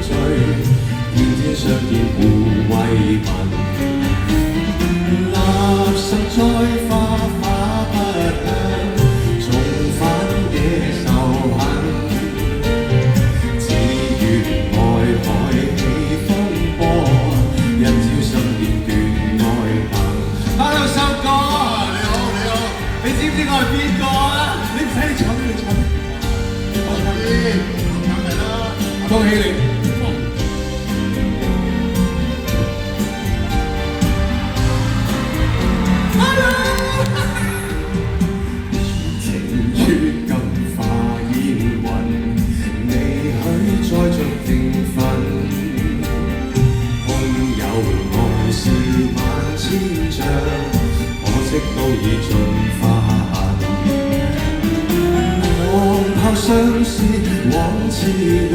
聚，天天相見互慰問。垃圾再化化不香，重返野獸行。只願愛海起風波，一朝心變斷愛恨。啊，有首歌啊！你好，你好，你知唔知我係邊個啊？你唔使你蠢，你蠢。恭喜你！情於金化煙雲，你許再續定分。空有愛是萬千丈，可惜都已盡化痕。望炮相思往似戀，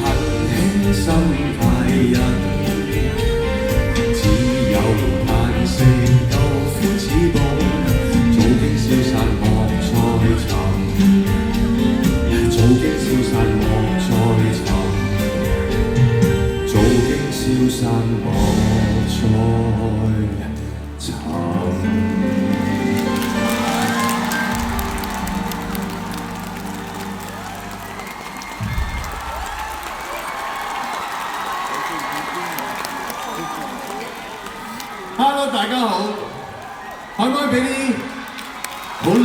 恨輕心太人。只有嘆息舊歡似夢，早經消散莫再尋。早經消散莫再尋，早經消散莫再尋。Hello， 大家好，可唔可以俾啲好靚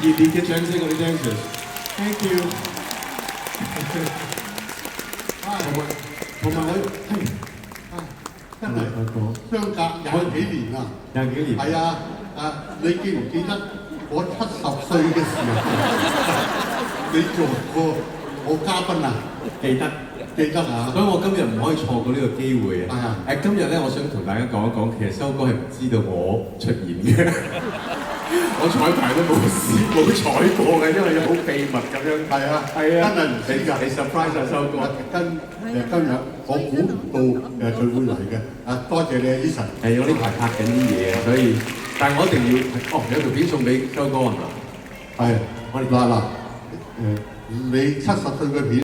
熱烈嘅掌聲我啲 dancers？Thank you。同埋我真係相隔20幾年啦，20幾年。係啊，你記唔記得我70歲嘅時候，你做過我嘉賓啊？記得。記得啊！所以我今日唔可以錯過呢個機會啊！今日咧，我想同大家講一講，其實修哥係唔知道我出現嘅，我彩排都冇彩過嘅，因為好秘密咁樣。係啊，真係唔死㗎！你 surprise 啊，修哥！今日我估唔到佢會嚟嘅，多謝你啊 ，Eason。係我呢排拍緊啲嘢，所以但係我一定要有條片送俾修哥係嘛？係，我哋嗱你70歲嘅片。